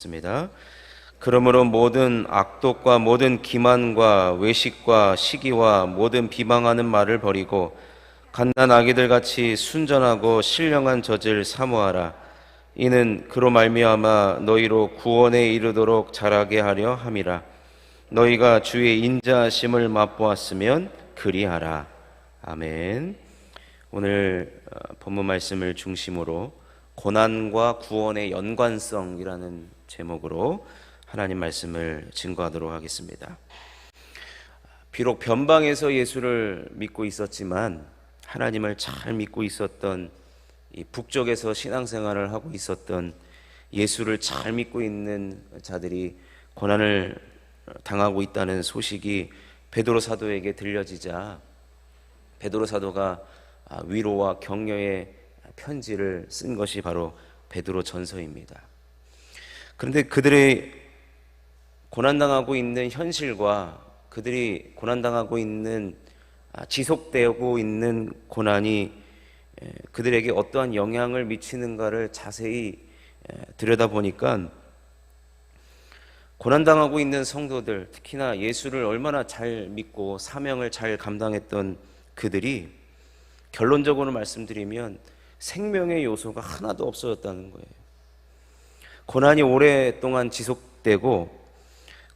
습니다. 그러므로 모든 악독과 모든 기만과 외식과 시기와 모든 비방하는 말을 버리고 갓난 아기들 같이 순전하고 신령한 젖을 사모하라. 이는 그로 말미암아 너희로 구원에 이르도록 자라게 하려 함이라. 너희가 주의 인자하심을 맛보았으면 그리하라. 아멘. 오늘 본문 말씀을 중심으로 고난과 구원의 연관성이라는 제목으로 하나님 말씀을 증거하도록 하겠습니다. 비록 변방에서 예수를 믿고 있었지만 하나님을 잘 믿고 있었던 이 북쪽에서 신앙생활을 하고 있었던 예수를 잘 믿고 있는 자들이 고난을 당하고 있다는 소식이 베드로 사도에게 들려지자 베드로 사도가 위로와 격려의 편지를 쓴 것이 바로 베드로 전서입니다. 그런데 그들의 고난당하고 있는 현실과 그들이 고난당하고 있는 지속되고 있는 고난이 그들에게 어떠한 영향을 미치는가를 자세히 들여다보니까 고난당하고 있는 성도들, 특히나 예수를 얼마나 잘 믿고 사명을 잘 감당했던 그들이 결론적으로 말씀드리면 생명의 요소가 하나도 없어졌다는 거예요. 고난이 오랫동안 지속되고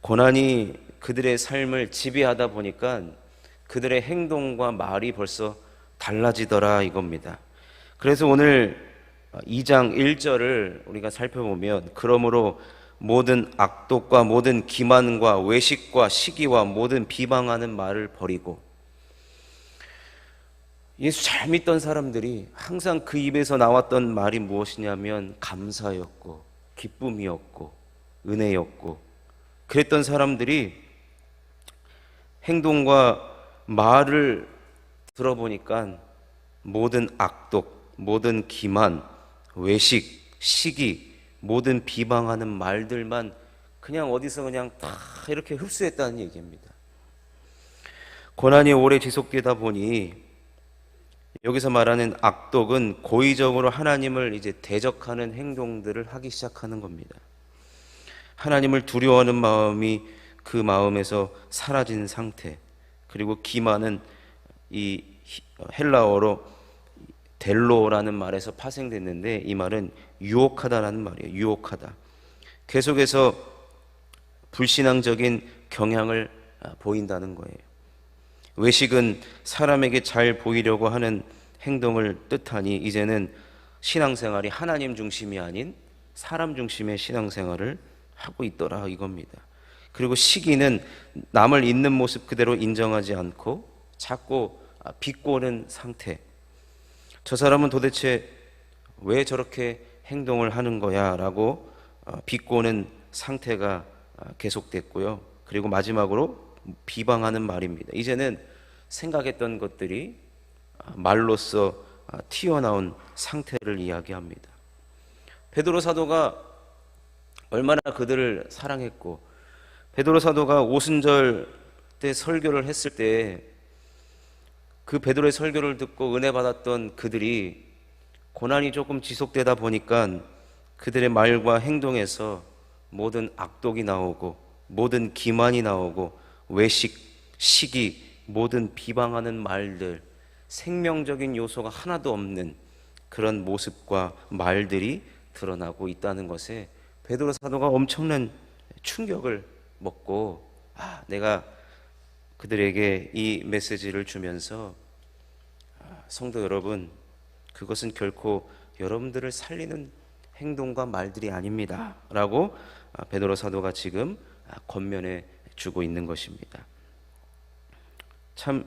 고난이 그들의 삶을 지배하다 보니까 그들의 행동과 말이 벌써 달라지더라 이겁니다. 그래서 오늘 2장 1절을 우리가 살펴보면 그러므로 모든 악독과 모든 기만과 외식과 시기와 모든 비방하는 말을 버리고, 예수 잘 믿던 사람들이 항상 그 입에서 나왔던 말이 무엇이냐면 감사였고 기쁨이었고 은혜였고, 그랬던 사람들이 행동과 말을 들어보니까 모든 악독, 모든 기만, 외식, 시기, 모든 비방하는 말들만 그냥 어디서 그냥 다 이렇게 흡수했다는 얘기입니다. 고난이 오래 지속되다 보니 여기서 말하는 악독은 고의적으로 하나님을 이제 대적하는 행동들을 하기 시작하는 겁니다. 하나님을 두려워하는 마음이 그 마음에서 사라진 상태, 그리고 기만은 이 헬라어로 델로라는 말에서 파생됐는데 이 말은 유혹하다라는 말이에요. 유혹하다. 계속해서 불신앙적인 경향을 보인다는 거예요. 외식은 사람에게 잘 보이려고 하는 행동을 뜻하니 이제는 신앙생활이 하나님 중심이 아닌 사람 중심의 신앙생활을 하고 있더라 이겁니다. 그리고 시기는 남을 있는 모습 그대로 인정하지 않고 자꾸 비꼬는 상태. 저 사람은 도대체 왜 저렇게 행동을 하는 거야 라고 비꼬는 상태가 계속됐고요. 그리고 마지막으로 비방하는 말입니다. 이제는 생각했던 것들이 말로써 튀어나온 상태를 이야기합니다. 베드로 사도가 얼마나 그들을 사랑했고, 베드로 사도가 오순절 때 설교를 했을 때 그 베드로의 설교를 듣고 은혜 받았던 그들이 고난이 조금 지속되다 보니까 그들의 말과 행동에서 모든 악독이 나오고 모든 기만이 나오고 외식, 시기, 모든 비방하는 말들, 생명적인 요소가 하나도 없는 그런 모습과 말들이 드러나고 있다는 것에 베드로 사도가 엄청난 충격을 먹고 내가 그들에게 이 메시지를 주면서 성도 여러분, 그것은 결코 여러분들을 살리는 행동과 말들이 아닙니다 라고 베드로 사도가 지금 권면해 주고 있는 것입니다. 참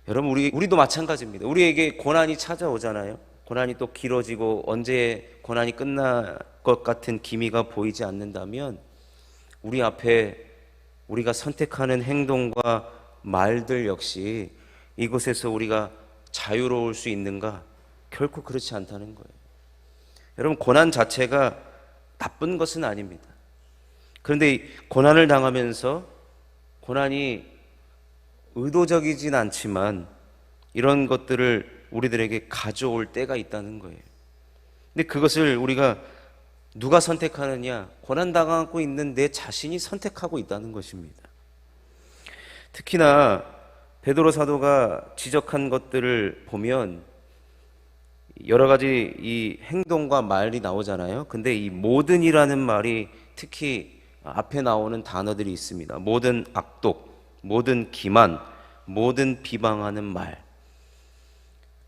여러분, 우리도 마찬가지입니다. 우리에게 고난이 찾아오잖아요. 고난이 또 길어지고 언제 고난이 끝날 것 같은 기미가 보이지 않는다면 우리 앞에 우리가 선택하는 행동과 말들 역시 이곳에서 우리가 자유로울 수 있는가? 결코 그렇지 않다는 거예요. 여러분, 고난 자체가 나쁜 것은 아닙니다. 그런데 이 고난을 당하면서 고난이 의도적이진 않지만 이런 것들을 우리들에게 가져올 때가 있다는 거예요. 근데 그것을 우리가 누가 선택하느냐? 고난당하고 있는 내 자신이 선택하고 있다는 것입니다. 특히나 베드로 사도가 지적한 것들을 보면 여러 가지 이 행동과 말이 나오잖아요. 근데 이 모든이라는 말이 특히 앞에 나오는 단어들이 있습니다. 모든 악독, 모든 기만, 모든 비방하는 말.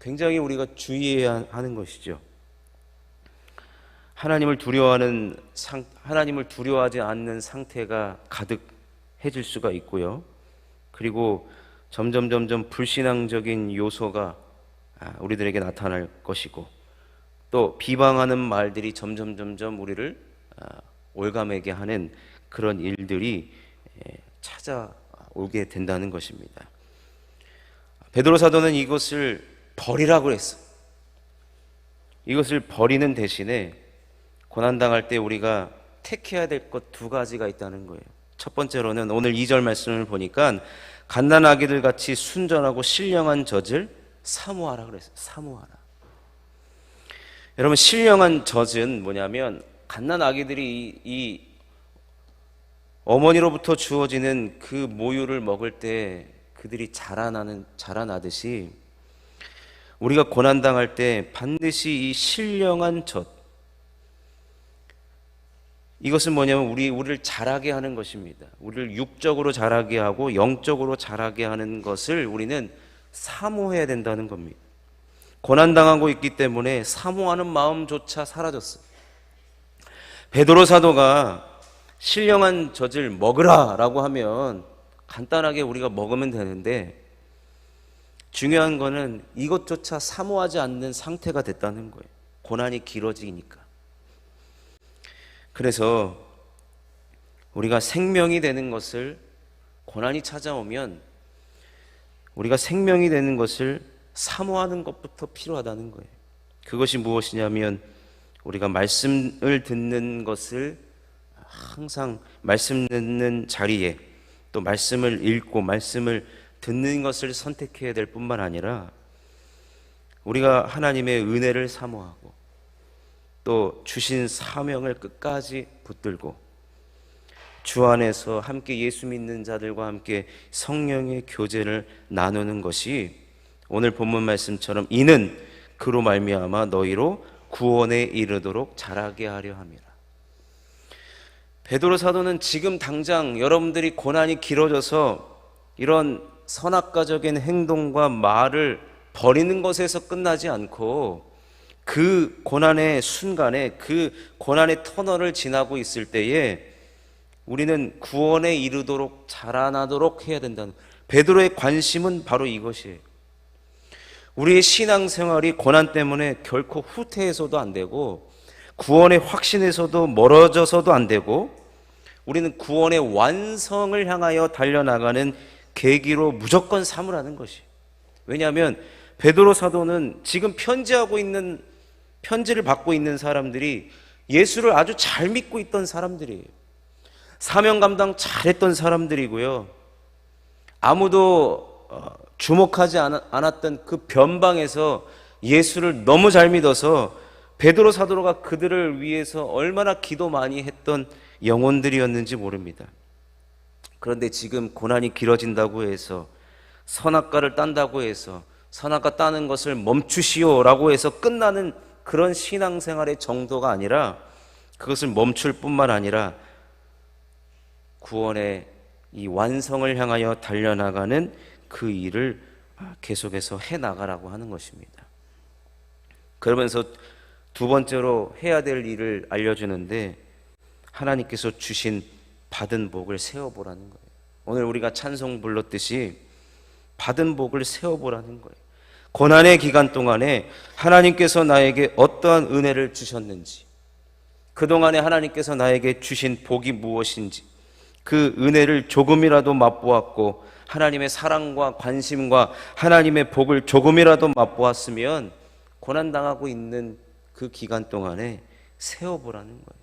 굉장히 우리가 주의해야 하는 것이죠. 하나님을 두려워하지 않는 상태가 가득해질 수가 있고요. 그리고 점점 불신앙적인 요소가 우리들에게 나타날 것이고, 또 비방하는 말들이 점점 우리를 올가매게 하는 그런 일들이 찾아오게 된다는 것입니다. 베드로 사도는 이것을 버리라고 그랬어. 이것을 버리는 대신에 고난당할 때 우리가 택해야 될 것 두 가지가 있다는 거예요. 첫 번째로는 오늘 2절 말씀을 보니까 갓난아기들 같이 순전하고 신령한 젖을 사모하라 그랬어요. 사모하라. 여러분, 신령한 젖은 뭐냐면 갓난아기들이 이 어머니로부터 주어지는 그 모유를 먹을 때 그들이 자라나듯이 우리가 고난당할 때 반드시 이 신령한 젖, 이것은 뭐냐면 우리를 자라게 하는 것입니다. 우리를 육적으로 자라게 하고 영적으로 자라게 하는 것을 우리는 사모해야 된다는 겁니다. 고난당하고 있기 때문에 사모하는 마음조차 사라졌어요. 베드로 사도가 신령한 젖을 먹으라 라고 하면 간단하게 우리가 먹으면 되는데, 중요한 거는 이것조차 사모하지 않는 상태가 됐다는 거예요. 고난이 길어지니까. 그래서 우리가 생명이 되는 것을, 고난이 찾아오면 우리가 생명이 되는 것을 사모하는 것부터 필요하다는 거예요. 그것이 무엇이냐면 우리가 말씀을 듣는 것을 항상 말씀 듣는 자리에, 또 말씀을 읽고 말씀을 듣는 것을 선택해야 될 뿐만 아니라 우리가 하나님의 은혜를 사모하고 또 주신 사명을 끝까지 붙들고 주 안에서 함께 예수 믿는 자들과 함께 성령의 교제를 나누는 것이 오늘 본문 말씀처럼 이는 그로 말미암아 너희로 구원에 이르도록 자라게 하려 함이라. 베드로 사도는 지금 당장 여러분들이 고난이 길어져서 이런 선악과적인 행동과 말을 버리는 것에서 끝나지 않고 그 고난의 순간에, 그 고난의 터널을 지나고 있을 때에 우리는 구원에 이르도록 자라나도록 해야 된다는, 베드로의 관심은 바로 이것이에요. 우리의 신앙생활이 고난 때문에 결코 후퇴해서도 안 되고 구원의 확신에서도 멀어져서도 안 되고, 우리는 구원의 완성을 향하여 달려나가는 계기로 무조건 삼으라는 것이. 왜냐하면 베드로 사도는 지금 편지를 받고 있는 사람들이 예수를 아주 잘 믿고 있던 사람들이에요. 사명 감당 잘했던 사람들이고요. 아무도 주목하지 않았던 그 변방에서 예수를 너무 잘 믿어서 베드로 사도가 그들을 위해서 얼마나 기도 많이 했던 영혼들이었는지 모릅니다. 그런데 지금 고난이 길어진다고 해서, 선악과를 딴다고 해서 선악과 따는 것을 멈추시오라고 해서 끝나는 그런 신앙생활의 정도가 아니라, 그것을 멈출 뿐만 아니라 구원의 이 완성을 향하여 달려나가는 그 일을 계속해서 해나가라고 하는 것입니다. 그러면서 두 번째로 해야 될 일을 알려주는데, 하나님께서 주신 받은 복을 세워보라는 거예요. 오늘 우리가 찬송 불렀듯이 받은 복을 세워보라는 거예요. 고난의 기간 동안에 하나님께서 나에게 어떠한 은혜를 주셨는지, 그동안에 하나님께서 나에게 주신 복이 무엇인지, 그 은혜를 조금이라도 맛보았고 하나님의 사랑과 관심과 하나님의 복을 조금이라도 맛보았으면 고난당하고 있는 그 기간 동안에 세워보라는 거예요.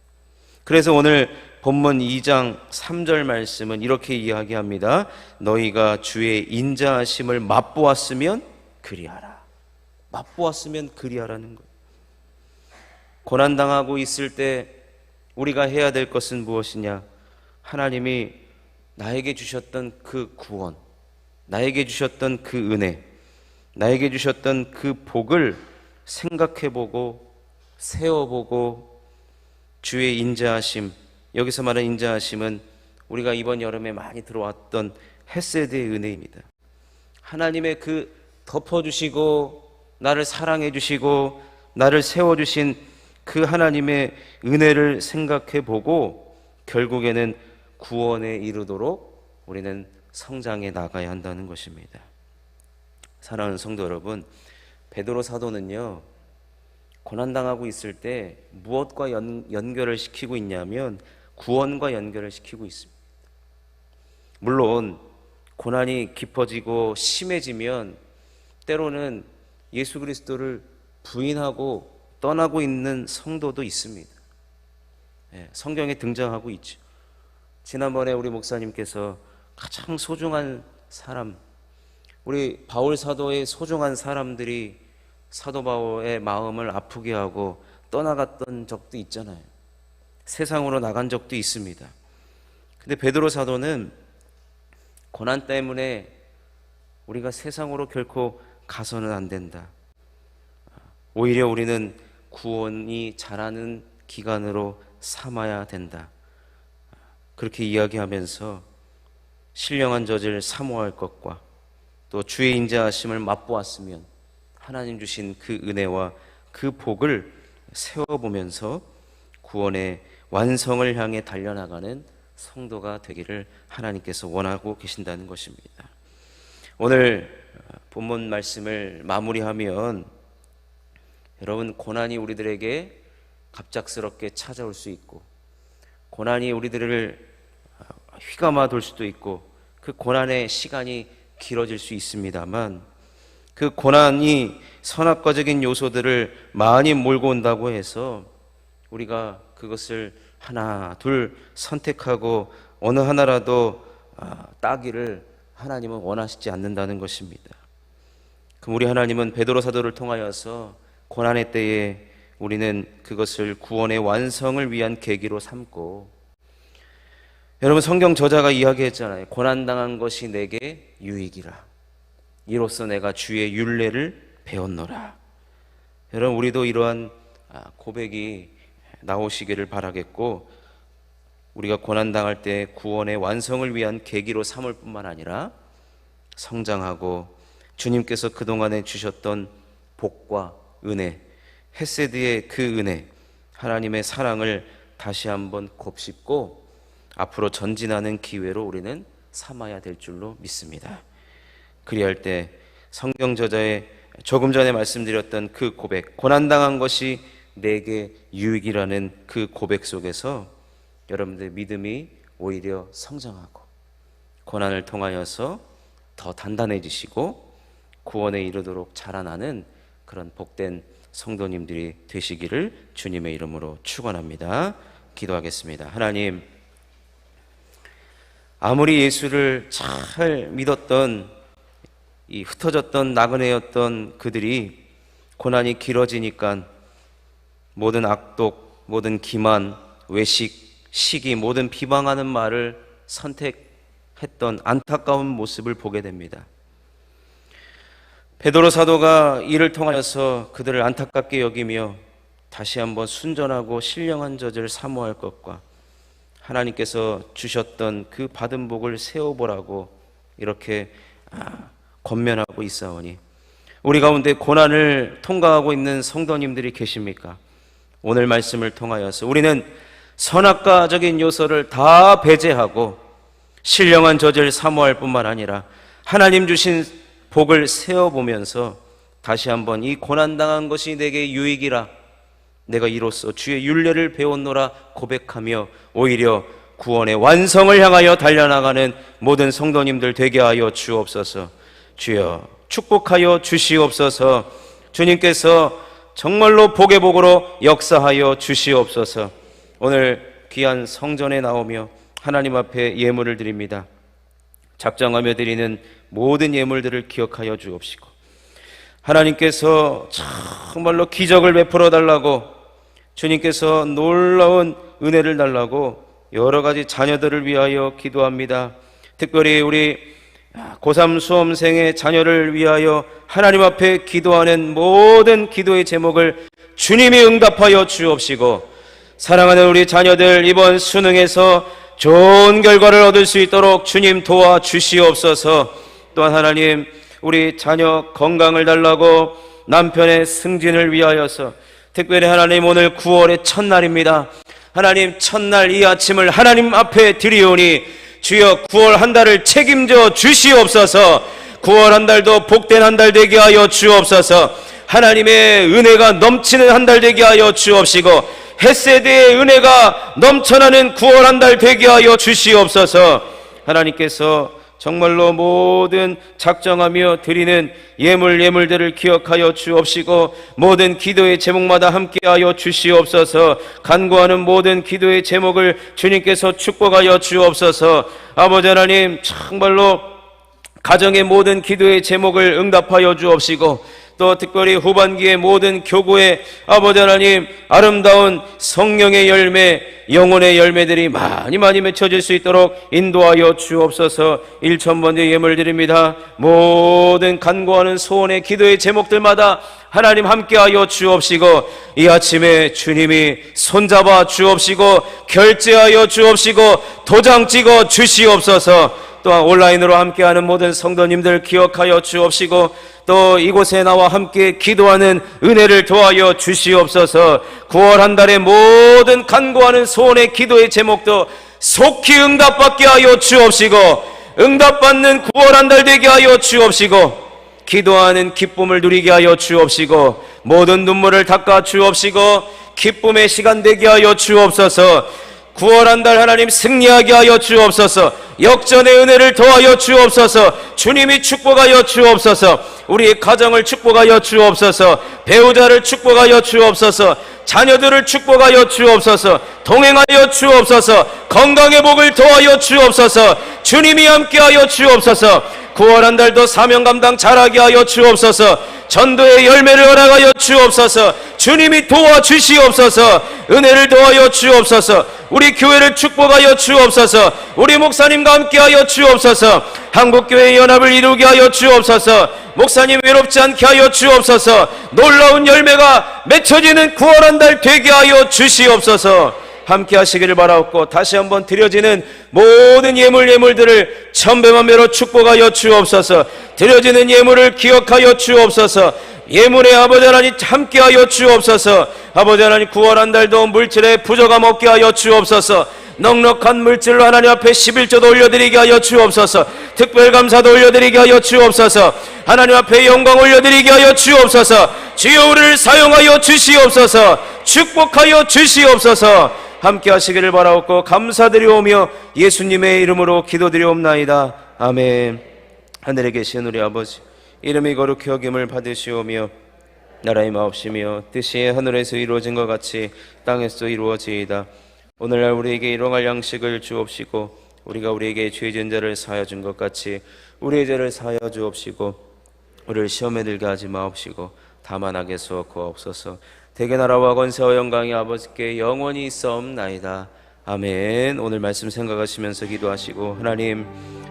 그래서 오늘 본문 2장 3절 말씀은 이렇게 이야기합니다. 너희가 주의 인자하심을 맛보았으면 그리하라. 맛보았으면 그리하라는 거예요. 고난당하고 있을 때 우리가 해야 될 것은 무엇이냐? 하나님이 나에게 주셨던 그 구원, 나에게 주셨던 그 은혜, 나에게 주셨던 그 복을 생각해보고 세워보고 주의 인자하심, 여기서 말하는 인자하심은 우리가 이번 여름에 많이 들어왔던 헤세드의 은혜입니다. 하나님의 그 덮어주시고 나를 사랑해주시고 나를 세워주신 그 하나님의 은혜를 생각해보고 결국에는 구원에 이르도록 우리는 성장해 나가야 한다는 것입니다. 사랑하는 성도 여러분, 베드로 사도는요, 고난당하고 있을 때 무엇과 연결을 시키고 있냐면 구원과 연결을 시키고 있습니다. 물론 고난이 깊어지고 심해지면 때로는 예수 그리스도를 부인하고 떠나고 있는 성도도 있습니다. 성경에 등장하고 있죠. 지난번에 우리 목사님께서 가장 소중한 사람, 우리 바울 사도의 소중한 사람들이 사도 바울의 마음을 아프게 하고 떠나갔던 적도 있잖아요. 세상으로 나간 적도 있습니다. 근데 베드로 사도는 고난 때문에 우리가 세상으로 결코 가서는 안 된다. 오히려 우리는 구원이 자라는 기간으로 삼아야 된다. 그렇게 이야기하면서 신령한 젖을 사모할 것과 또 주의 인자하심을 맛보았으면 하나님 주신 그 은혜와 그 복을 세워보면서 구원의 완성을 향해 달려나가는 성도가 되기를 하나님께서 원하고 계신다는 것입니다. 오늘 본문 말씀을 마무리하면 여러분, 고난이 우리들에게 갑작스럽게 찾아올 수 있고 고난이 우리들을 휘감아 돌 수도 있고 그 고난의 시간이 길어질 수 있습니다만 그 고난이 선악과적인 요소들을 많이 몰고 온다고 해서 우리가 그것을 하나 둘 선택하고 어느 하나라도 따기를 하나님은 원하시지 않는다는 것입니다. 그럼 우리 하나님은 베드로 사도를 통하여서 고난의 때에 우리는 그것을 구원의 완성을 위한 계기로 삼고, 여러분 성경 저자가 이야기했잖아요. 고난당한 것이 내게 유익이라. 이로써 내가 주의 율례를 배웠노라. 여러분 우리도 이러한 고백이 나오시기를 바라겠고, 우리가 고난당할 때 구원의 완성을 위한 계기로 삼을 뿐만 아니라 성장하고 주님께서 그동안에 주셨던 복과 은혜, 헤세드의 그 은혜, 하나님의 사랑을 다시 한번 곱씹고 앞으로 전진하는 기회로 우리는 삼아야 될 줄로 믿습니다. 그리할 때 성경 저자의 조금 전에 말씀드렸던 그 고백, 고난당한 것이 내게 유익이라는 그 고백 속에서 여러분들의 믿음이 오히려 성장하고 고난을 통하여서 더 단단해지시고 구원에 이르도록 자라나는 그런 복된 성도님들이 되시기를 주님의 이름으로 축원합니다. 기도하겠습니다. 하나님, 아무리 예수를 잘 믿었던 이 흩어졌던 나그네였던 그들이 고난이 길어지니까 모든 악독, 모든 기만, 외식, 시기, 모든 비방하는 말을 선택했던 안타까운 모습을 보게 됩니다. 베드로 사도가 이를 통하여서 그들을 안타깝게 여기며 다시 한번 순전하고 신령한 젖을 사모할 것과 하나님께서 주셨던 그 받은 복을 세워보라고 이렇게 권면하고 있사오니, 우리 가운데 고난을 통과하고 있는 성도님들이 계십니까? 오늘 말씀을 통하여서 우리는 선악과적인 요소를 다 배제하고 신령한 젖을 사모할 뿐만 아니라 하나님 주신 복을 세워보면서 다시 한번 이 고난당한 것이 내게 유익이라, 내가 이로써 주의 율례를 배웠노라 고백하며 오히려 구원의 완성을 향하여 달려나가는 모든 성도님들 되게 하여 주옵소서. 주여 축복하여 주시옵소서. 주님께서 정말로 복의 복으로 역사하여 주시옵소서. 오늘 귀한 성전에 나오며 하나님 앞에 예물을 드립니다. 작정하며 드리는 모든 예물들을 기억하여 주옵시고, 하나님께서 정말로 기적을 베풀어 달라고 주님께서 놀라운 은혜를 달라고 여러 가지 자녀들을 위하여 기도합니다. 특별히 우리 고3 수험생의 자녀를 위하여 하나님 앞에 기도하는 모든 기도의 제목을 주님이 응답하여 주옵시고, 사랑하는 우리 자녀들 이번 수능에서 좋은 결과를 얻을 수 있도록 주님 도와주시옵소서. 또한 하나님, 우리 자녀 건강을 달라고 남편의 승진을 위하여서, 특별히 하나님 오늘 9월의 첫날입니다. 하나님, 첫날 이 아침을 하나님 앞에 드리오니 주여 9월 한 달을 책임져 주시옵소서. 9월 한 달도 복된 한 달 되게 하여 주옵소서. 하나님의 은혜가 넘치는 한 달 되게 하여 주옵시고, 헷세대의 은혜가 넘쳐나는 9월 한 달 되게 하여 주시옵소서. 하나님께서 정말로 모든 작정하며 드리는 예물들을 기억하여 주옵시고, 모든 기도의 제목마다 함께하여 주시옵소서. 간구하는 모든 기도의 제목을 주님께서 축복하여 주옵소서. 아버지 하나님, 정말로 가정의 모든 기도의 제목을 응답하여 주옵시고, 또 특별히 후반기의 모든 교구에 아버지 하나님 아름다운 성령의 열매, 영혼의 열매들이 많이 맺혀질 수 있도록 인도하여 주옵소서. 1000번째 예물 드립니다. 모든 간구하는 소원의 기도의 제목들마다 하나님 함께하여 주옵시고, 이 아침에 주님이 손잡아 주옵시고, 결제하여 주옵시고, 도장 찍어 주시옵소서. 또한 온라인으로 함께하는 모든 성도님들 기억하여 주옵시고, 또 이곳에 나와 함께 기도하는 은혜를 도하여 주시옵소서. 9월 한 달의 모든 간구하는 소원의 기도의 제목도 속히 응답받게 하여 주옵시고, 응답받는 9월 한 달 되게 하여 주옵시고, 기도하는 기쁨을 누리게 하여 주옵시고, 모든 눈물을 닦아 주옵시고, 기쁨의 시간 되게 하여 주옵소서. 9월 한 달 하나님 승리하게 하여 주옵소서. 역전의 은혜를 더하여 주옵소서. 주님이 축복하여 주옵소서. 우리 가정을 축복하여 주옵소서. 배우자를 축복하여 주옵소서. 자녀들을 축복하여 주옵소서. 동행하여 주옵소서. 건강의 복을 더하여 주옵소서. 주님이 함께하여 주옵소서. 9월 한 달도 사명 감당 잘하게 하여 주옵소서. 전도의 열매를 허락하여 주옵소서. 주님이 도와주시옵소서. 은혜를 더하여 주옵소서. 우리 교회를 축복하여 주옵소서. 우리 목사님과 함께하여 주옵소서. 한국교회의 연합을 이루게 하여 주옵소서. 목사님 외롭지 않게 하여 주옵소서. 놀라운 열매가 맺혀지는 9월 한 달 되게 하여 주시옵소서. 함께 하시기를 바라옵고, 다시 한번 드려지는 모든 예물들을 천배만배로 축복하여 주옵소서. 드려지는 예물을 기억하여 주옵소서. 예물의 아버지 하나님 함께하여 주옵소서. 아버지 하나님 9월 한 달도 물질에 부족함 없게 하여 주옵소서. 넉넉한 물질로 하나님 앞에 11조도 올려드리게 하여 주옵소서. 특별감사도 올려드리게 하여 주옵소서. 하나님 앞에 영광 올려드리게 하여 주옵소서. 주여 우리를 사용하여 주시옵소서. 축복하여 주시옵소서. 함께 하시기를 바라옵고 감사드리오며 예수님의 이름으로 기도드리옵나이다. 아멘. 하늘에 계신 우리 아버지, 이름이 거룩히 여김을 받으시오며 나라의 마옵시며 뜻이 하늘에서 이루어진 것 같이 땅에서 이루어지이다. 오늘날 우리에게 일용할 양식을 주옵시고, 우리가 우리에게 죄 지은 자를 사하여 준 것 같이 우리의 죄를 사하여 주옵시고, 우리를 시험에 들게 하지 마옵시고 다만 악에서 구하옵소서. 대개 나라와 권세와 영광이 아버지께 영원히 있사옵나이다. 아멘. 오늘 말씀 생각하시면서 기도하시고, 하나님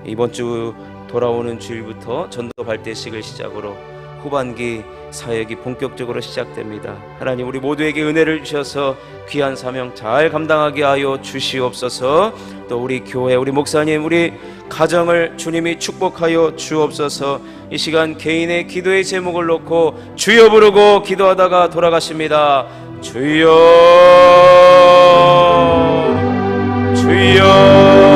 이번 주 돌아오는 주일부터 전도 발대식을 시작으로 후반기 사역이 본격적으로 시작됩니다. 하나님 우리 모두에게 은혜를 주셔서 귀한 사명 잘 감당하게 하여 주시옵소서. 또 우리 교회, 우리 목사님, 우리 가정을 주님이 축복하여 주옵소서. 이 시간 개인의 기도의 제목을 놓고 주여 부르고 기도하다가 돌아가십니다. 주여, 주여.